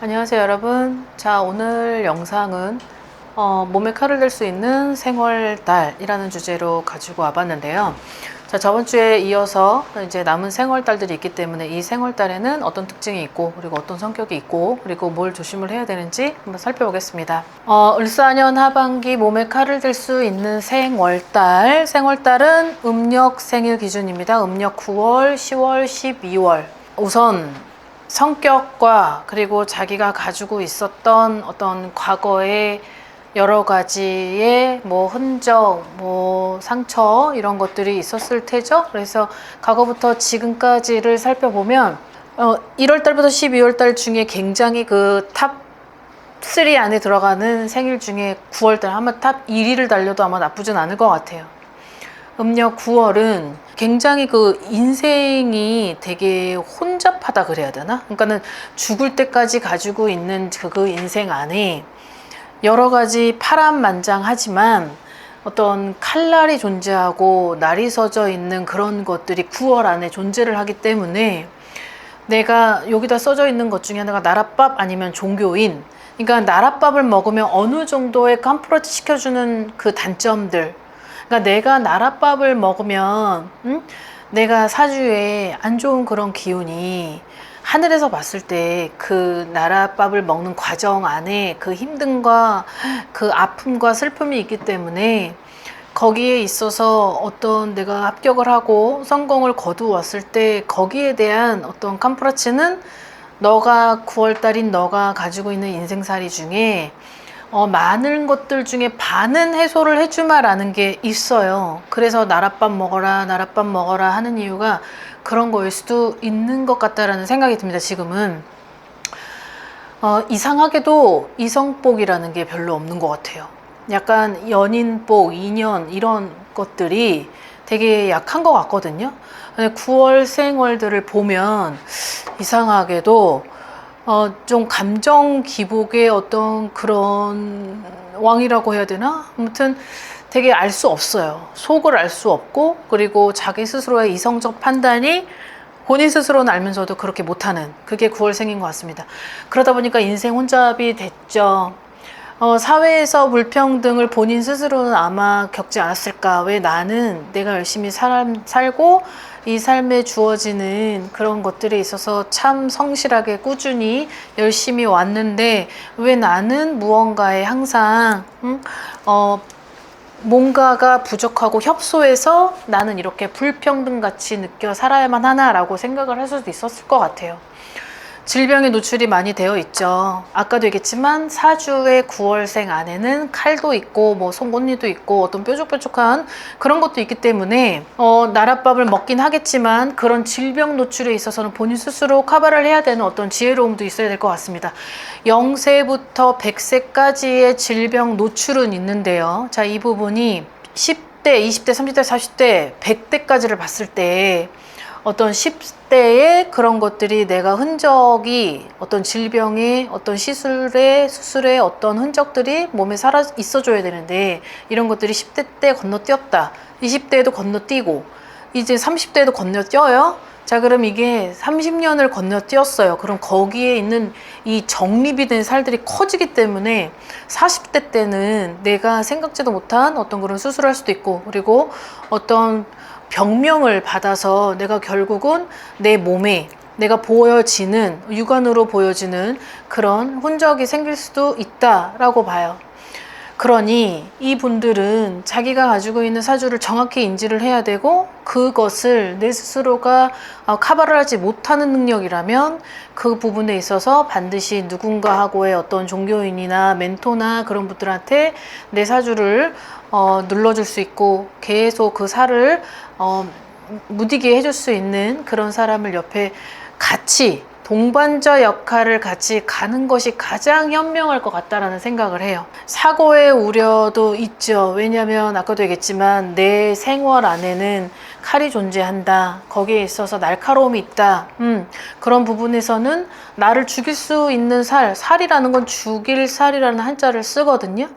안녕하세요 여러분. 자, 오늘 영상은 몸에 칼을 댈 수 있는 생월달이라는 주제로 가지고 와봤는데요. 자, 저번 주에 이어서 이제 남은 생월달들이 있기 때문에 이 생월달에는 어떤 특징이 있고, 그리고 어떤 성격이 있고, 그리고 뭘 조심을 해야 되는지 한번 살펴보겠습니다. 을사년 하반기 몸에 칼을 댈 수 있는 생월달. 생월달은 음력 생일 기준입니다. 음력 9월, 10월, 12월. 우선 성격과 그리고 자기가 가지고 있었던 어떤 과거의 여러 가지의 흔적, 상처 이런 것들이 있었을 테죠. 그래서 과거부터 지금까지를 살펴보면 1월 달부터 12월 달 중에 굉장히 그 탑 3 안에 들어가는 생일 중에 9월 달 아마 탑 1위를 달려도 아마 나쁘진 않을 것 같아요. 음력 9월은 굉장히 그 인생이 되게 혼잡하다 그래야 되나? 그러니까는 죽을 때까지 가지고 있는 그 인생 안에 여러 가지 파란만장하지만 어떤 칼날이 존재하고 날이 서져 있는 그런 것들이 9월 안에 존재를 하기 때문에 내가 여기다 써져 있는 것 중에 하나가 나랏밥 아니면 종교인, 그러니까 나랏밥을 먹으면 어느 정도의 컴포트 시켜주는 그 단점들, 그러니까 내가 나랏밥을 먹으면 내가 사주에 안 좋은 그런 기운이 하늘에서 봤을 때 그 나랏밥을 먹는 과정 안에 그 힘듦과 그 아픔과 슬픔이 있기 때문에 거기에 있어서 어떤 내가 합격을 하고 성공을 거두었을 때 거기에 대한 어떤 컴프라치는 너가 9월달인 너가 가지고 있는 인생살이 중에 많은 것들 중에 반은 해소를 해주마라는 게 있어요. 그래서 나랏밥 먹어라 하는 이유가 그런 거일 수도 있는 것 같다라는 생각이 듭니다. 지금은 이상하게도 이성복이라는 게 별로 없는 것 같아요. 약간 연인복, 인연 이런 것들이 되게 약한 것 같거든요. 9월 생월들을 보면 이상하게도 좀 감정 기복의 어떤 그런 왕이라고 해야 되나? 아무튼 되게 알 수 없어요. 속을 알 수 없고, 그리고 자기 스스로의 이성적 판단이 본인 스스로는 알면서도 그렇게 못하는, 그게 9월생인 것 같습니다. 그러다 보니까 인생 혼잡이 됐죠. 사회에서 불평등을 본인 스스로는 아마 겪지 않았을까. 왜 나는 내가 열심히 살고 이 삶에 주어지는 그런 것들에 있어서 참 성실하게 꾸준히 열심히 왔는데 왜 나는 무언가에 항상 뭔가가 부족하고 협소해서 나는 이렇게 불평등같이 느껴 살아야만 하나라고 생각을 할 수도 있었을 것 같아요. 질병에 노출이 많이 되어 있죠. 아까도 얘기했지만 사주의 9월생 안에는 칼도 있고 송곳니도 있고 어떤 뾰족뾰족한 그런 것도 있기 때문에 나랏밥을 먹긴 하겠지만 그런 질병 노출에 있어서는 본인 스스로 커버를 해야 되는 어떤 지혜로움도 있어야 될 것 같습니다. 0세부터 100세까지의 질병 노출은 있는데요. 자, 이 부분이 10대, 20대, 30대, 40대, 100대까지를 봤을 때 어떤 10대의 그런 것들이 내가 흔적이 어떤 질병의 어떤 수술의 어떤 흔적들이 몸에 살아 있어줘야 되는데 이런 것들이 10대 때 건너뛰었다. 20대에도 건너뛰고 이제 30대에도 건너뛰어요. 자, 그럼 이게 30년을 건너뛰었어요. 그럼 거기에 있는 이 정립이 된 살들이 커지기 때문에 40대 때는 내가 생각지도 못한 어떤 그런 수술을 할 수도 있고, 그리고 어떤 병명을 받아서 내가 결국은 내 몸에 내가 보여지는, 육안으로 보여지는 그런 흔적이 생길 수도 있다라고 봐요. 그러니 이분들은 자기가 가지고 있는 사주를 정확히 인지를 해야 되고, 그것을 내 스스로가 커버를 하지 못하는 능력이라면 그 부분에 있어서 반드시 누군가하고의 어떤 종교인이나 멘토나 그런 분들한테 내 사주를 눌러줄 수 있고 계속 그 살을 무디게 해줄 수 있는 그런 사람을 옆에 같이 동반자 역할을 같이 가는 것이 가장 현명할 것 같다라는 생각을 해요. 사고의 우려도 있죠. 왜냐하면 아까도 얘기했지만 내 생활 안에는 칼이 존재한다. 거기에 있어서 날카로움이 있다. 그런 부분에서는 나를 죽일 수 있는 살이라는 건 죽일 살이라는 한자를 쓰거든요.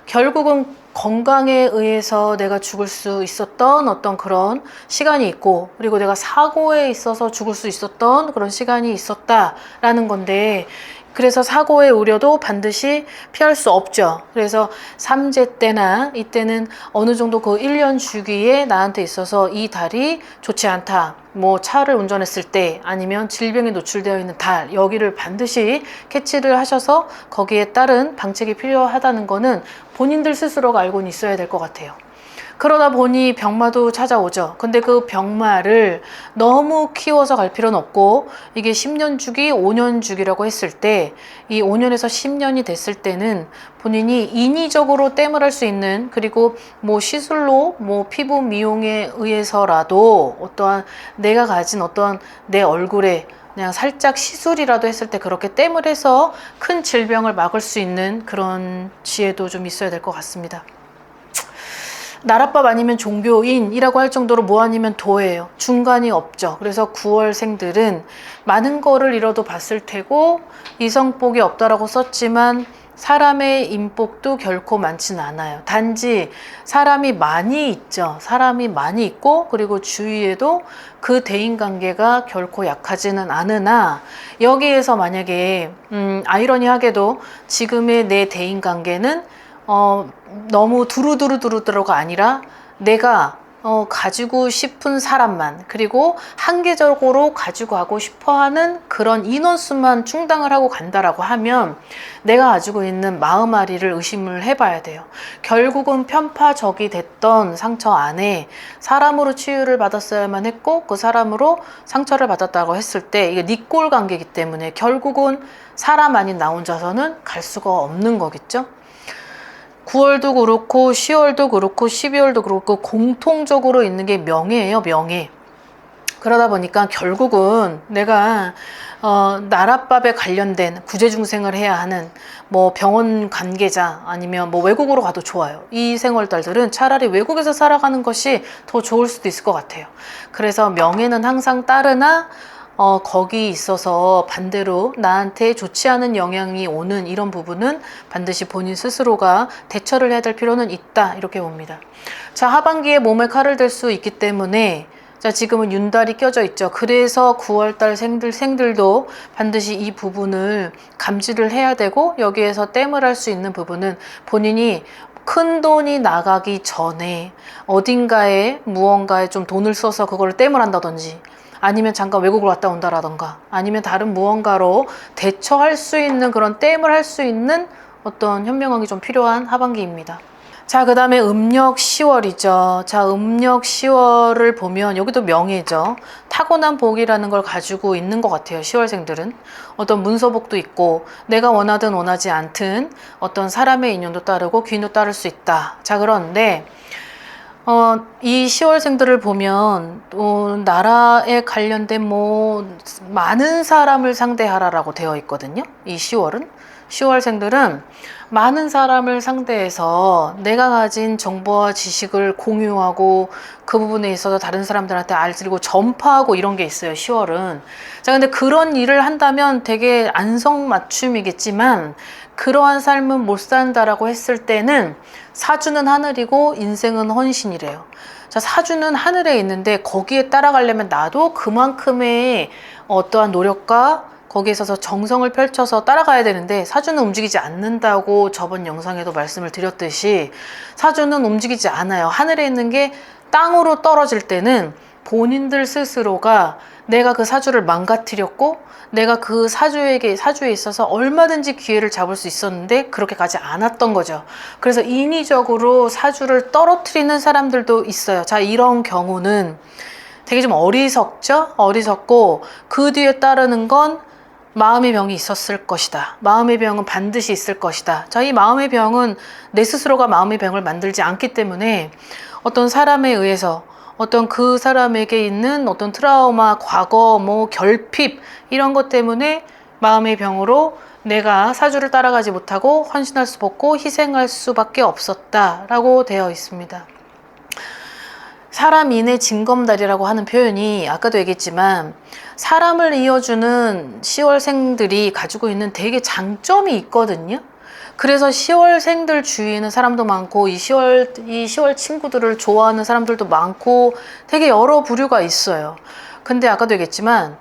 결국은 건강에 의해서 내가 죽을 수 있었던 어떤 그런 시간이 있고, 그리고 내가 사고에 있어서 죽을 수 있었던 그런 시간이 있었다라는 건데, 그래서 사고의 우려도 반드시 피할 수 없죠. 그래서 삼재 때나 이때는 어느 정도 그 1년 주기에 나한테 있어서 이 달이 좋지 않다. 뭐 차를 운전했을 때 아니면 질병에 노출되어 있는 달, 여기를 반드시 캐치를 하셔서 거기에 따른 방책이 필요하다는 거는 본인들 스스로가 알고는 있어야 될 것 같아요. 그러다 보니 병마도 찾아오죠. 근데 그 병마를 너무 키워서 갈 필요는 없고, 이게 10년 주기, 5년 주기라고 했을 때 이 5년에서 10년이 됐을 때는 본인이 인위적으로 땜을 할 수 있는, 그리고 뭐 시술로 뭐 피부 미용에 의해서라도 어떠한 내가 가진 어떤 내 얼굴에 그냥 살짝 시술이라도 했을 때 그렇게 땜을 해서 큰 질병을 막을 수 있는 그런 지혜도 좀 있어야 될 것 같습니다. 나랏밥 아니면 종교인이라고 할 정도로 뭐 아니면 도예요. 중간이 없죠. 그래서 9월생들은 많은 거를 잃어도 봤을 테고, 이성복이 없다라고 썼지만 사람의 인복도 결코 많지는 않아요. 단지 사람이 많이 있죠. 사람이 많이 있고, 그리고 주위에도 그 대인관계가 결코 약하지는 않으나, 여기에서 만약에 아이러니하게도 지금의 내 대인관계는 너무 두루두루가 아니라 내가 가지고 싶은 사람만, 그리고 한계적으로 가지고 가고 싶어 하는 그런 인원수만 충당을 하고 간다라고 하면 내가 가지고 있는 마음앓이를 의심을 해봐야 돼요. 결국은 편파적이 됐던 상처 안에 사람으로 치유를 받았어야만 했고, 그 사람으로 상처를 받았다고 했을 때 이게 니꼴 관계이기 때문에 결국은 사람 아닌 나 혼자서는 갈 수가 없는 거겠죠. 9월도 그렇고 10월도 그렇고 12월도 그렇고 공통적으로 있는 게 명예예요. 명예. 그러다 보니까 결국은 내가 나랏밥에 관련된 구제중생을 해야 하는 뭐 병원 관계자 아니면 뭐 외국으로 가도 좋아요. 이 생월달들은 차라리 외국에서 살아가는 것이 더 좋을 수도 있을 것 같아요. 그래서 명예는 항상 따르나 거기 있어서 반대로 나한테 좋지 않은 영향이 오는 이런 부분은 반드시 본인 스스로가 대처를 해야 될 필요는 있다, 이렇게 봅니다. 자, 하반기에 몸에 칼을 댈 수 있기 때문에, 자, 지금은 윤달이 껴져 있죠. 그래서 9월달 생들도 반드시 이 부분을 감지를 해야 되고, 여기에서 땜을 할 수 있는 부분은 본인이 큰 돈이 나가기 전에 어딘가에 무언가에 좀 돈을 써서 그걸 땜을 한다든지, 아니면 잠깐 외국을 왔다 온다라던가, 아니면 다른 무언가로 대처할 수 있는 그런 땜을 할 수 있는 어떤 현명함이 좀 필요한 하반기입니다. 자, 그 다음에 음력 10월이죠. 자, 음력 10월을 보면 여기도 명예죠. 타고난 복이라는 걸 가지고 있는 것 같아요. 10월생들은 어떤 문서복도 있고, 내가 원하든 원하지 않든 어떤 사람의 인연도 따르고 귀인도 따를 수 있다. 자, 그런데 이 10월생들을 보면 나라에 관련된 뭐 많은 사람을 상대하라라고 되어 있거든요. 이 10월생들은 많은 사람을 상대해서 내가 가진 정보와 지식을 공유하고 그 부분에 있어서 다른 사람들한테 알리고 전파하고 이런 게 있어요. 10월은. 자, 근데 그런 일을 한다면 되게 안성맞춤이겠지만 그러한 삶은 못 산다라고 했을 때는 사주는 하늘이고 인생은 헌신이래요. 자, 사주는 하늘에 있는데 거기에 따라가려면 나도 그만큼의 어떠한 노력과 거기에 있어서 정성을 펼쳐서 따라가야 되는데, 사주는 움직이지 않는다고 저번 영상에도 말씀을 드렸듯이 사주는 움직이지 않아요. 하늘에 있는 게 땅으로 떨어질 때는 본인들 스스로가 내가 그 사주를 망가뜨렸고, 내가 그 사주에 있어서 얼마든지 기회를 잡을 수 있었는데 그렇게 가지 않았던 거죠. 그래서 인위적으로 사주를 떨어뜨리는 사람들도 있어요. 자, 이런 경우는 되게 좀 어리석죠? 어리석고, 그 뒤에 따르는 건 마음의 병이 있었을 것이다. 마음의 병은 반드시 있을 것이다. 자, 이 마음의 병은 내 스스로가 마음의 병을 만들지 않기 때문에 어떤 사람에 의해서 어떤 그 사람에게 있는 어떤 트라우마, 과거, 뭐 결핍 이런 것 때문에 마음의 병으로 내가 사주를 따라가지 못하고 헌신할 수 없고 희생할 수밖에 없었다라고 되어 있습니다. 사람인의 징검다리라고 하는 표현이 아까도 얘기했지만 사람을 이어주는 10월생들이 가지고 있는 되게 장점이 있거든요. 그래서 10월생들 주위에는 사람도 많고 이 10월 친구들을 좋아하는 사람들도 많고 되게 여러 부류가 있어요. 근데 아까도 얘기했지만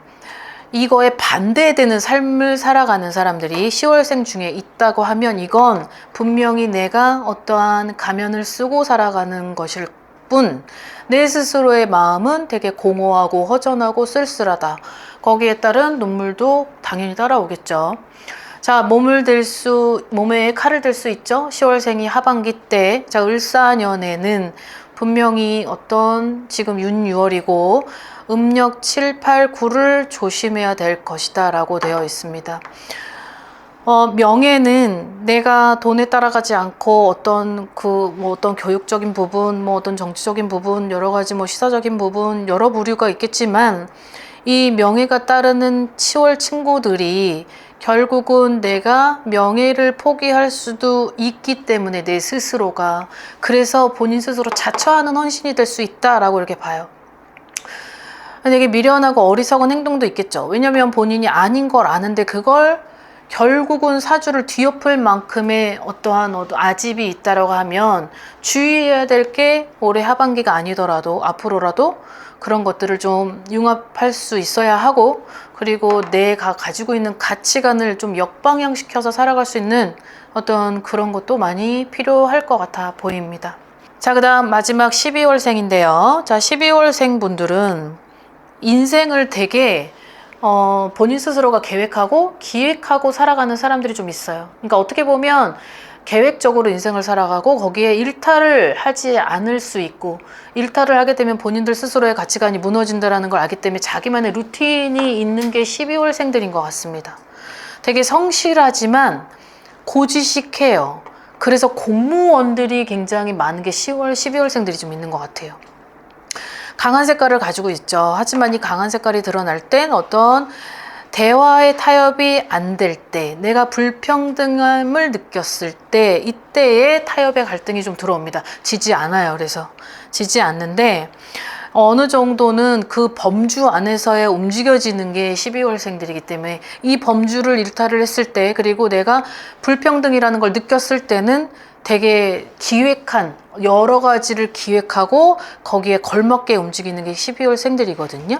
이거에 반대되는 삶을 살아가는 사람들이 10월생 중에 있다고 하면 이건 분명히 내가 어떠한 가면을 쓰고 살아가는 것일 뿐 내 스스로의 마음은 되게 공허하고 허전하고 쓸쓸하다. 거기에 따른 눈물도 당연히 따라오겠죠. 자, 몸에 칼을 댈 수 있죠. 10월생이 하반기 때. 자, 을사년에는 분명히 어떤 지금 윤, 6월이고 음력 7, 8, 9를 조심해야 될 것이다 라고 되어 있습니다. 명예는 내가 돈에 따라가지 않고 어떤 교육적인 부분, 어떤 정치적인 부분, 여러 가지 시사적인 부분, 여러 부류가 있겠지만 이 명예가 따르는 10월 친구들이 결국은 내가 명예를 포기할 수도 있기 때문에 내 스스로가 그래서 본인 스스로 자처하는 헌신이 될 수 있다라고 이렇게 봐요. 되게 미련하고 어리석은 행동도 있겠죠. 왜냐하면 본인이 아닌 걸 아는데 그걸 결국은 사주를 뒤엎을 만큼의 어떠한 아집이 있다라고 하면 주의해야 될 게 올해 하반기가 아니더라도 앞으로라도 그런 것들을 좀 융합할 수 있어야 하고 그리고 내가 가지고 있는 가치관을 좀 역방향시켜서 살아갈 수 있는 어떤 그런 것도 많이 필요할 것 같아 보입니다. 자, 그 다음 마지막 12월생인데요. 자, 12월생 분들은 인생을 되게 본인 스스로가 계획하고 기획하고 살아가는 사람들이 좀 있어요. 그러니까 어떻게 보면 계획적으로 인생을 살아가고 거기에 일탈을 하지 않을 수 있고 일탈을 하게 되면 본인들 스스로의 가치관이 무너진다는 걸 알기 때문에 자기만의 루틴이 있는 게 12월생들인 것 같습니다. 되게 성실하지만 고지식해요. 그래서 공무원들이 굉장히 많은 게 10월, 12월생들이 좀 있는 것 같아요. 강한 색깔을 가지고 있죠. 하지만 이 강한 색깔이 드러날 땐 어떤 대화의 타협이 안 될 때, 내가 불평등함을 느꼈을 때, 이때의 타협의 갈등이 좀 들어옵니다. 지지 않아요. 그래서 지지 않는데 어느 정도는 그 범주 안에서의 움직여지는 게 12월생들이기 때문에 이 범주를 일탈을 했을 때 그리고 내가 불평등이라는 걸 느꼈을 때는 되게 기획한 여러 가지를 기획하고 거기에 걸맞게 움직이는 게 12월생들이거든요.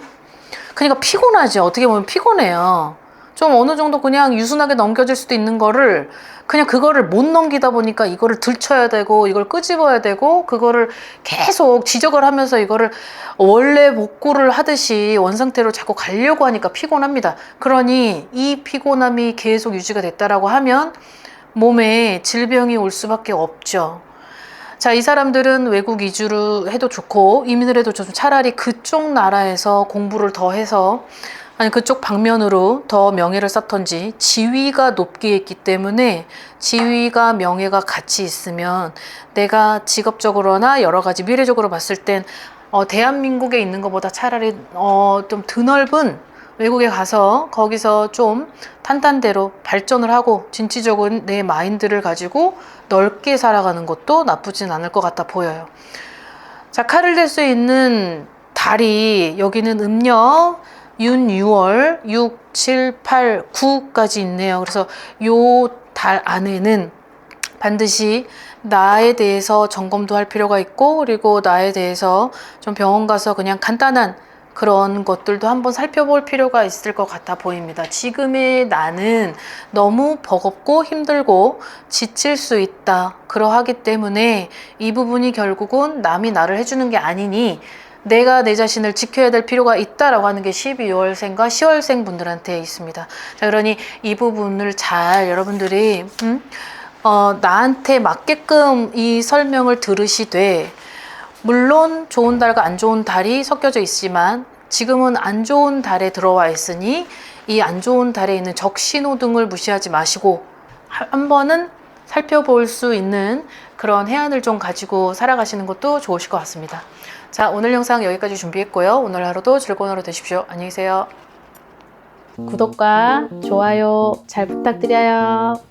그러니까 피곤하죠. 어떻게 보면 피곤해요. 좀 어느 정도 그냥 유순하게 넘겨질 수도 있는 거를 그냥 그거를 못 넘기다 보니까 이거를 들춰야 되고 이걸 끄집어야 되고 그거를 계속 지적을 하면서 이거를 원래 복구를 하듯이 원상태로 자꾸 가려고 하니까 피곤합니다. 그러니 이 피곤함이 계속 유지가 됐다라고 하면 몸에 질병이 올 수밖에 없죠. 자, 이 사람들은 외국 이주를 해도 좋고 이민을 해도 좋고 차라리 그쪽 나라에서 공부를 더 해서 아니 그쪽 방면으로 더 명예를 쌓던지 지위가 높게 있기 때문에 지위가 명예가 같이 있으면 내가 직업적으로나 여러 가지 미래적으로 봤을 땐 대한민국에 있는 것보다 차라리 좀 드넓은 외국에 가서 거기서 좀 탄탄대로 발전을 하고 진취적인 내 마인드를 가지고 넓게 살아가는 것도 나쁘진 않을 것 같아 보여요. 자, 칼을 댈 수 있는 달이 여기는 음력 윤 6월 6, 7, 8, 9까지 있네요. 그래서 요 달 안에는 반드시 나에 대해서 점검도 할 필요가 있고 그리고 나에 대해서 좀 병원 가서 그냥 간단한 그런 것들도 한번 살펴볼 필요가 있을 것 같아 보입니다. 지금의 나는 너무 버겁고 힘들고 지칠 수 있다. 그러하기 때문에 이 부분이 결국은 남이 나를 해주는 게 아니니 내가 내 자신을 지켜야 될 필요가 있다라고 하는 게 12월생과 10월생 분들한테 있습니다. 자, 그러니 이 부분을 잘 여러분들이 나한테 맞게끔 이 설명을 들으시되 물론 좋은 달과 안 좋은 달이 섞여져 있지만 지금은 안 좋은 달에 들어와 있으니 이 안 좋은 달에 있는 적신호등을 무시하지 마시고 한 번은 살펴볼 수 있는 그런 해안을 좀 가지고 살아가시는 것도 좋으실 것 같습니다. 자, 오늘 영상 여기까지 준비했고요. 오늘 하루도 즐거운 하루 되십시오. 안녕히 계세요. 구독과 좋아요 잘 부탁드려요.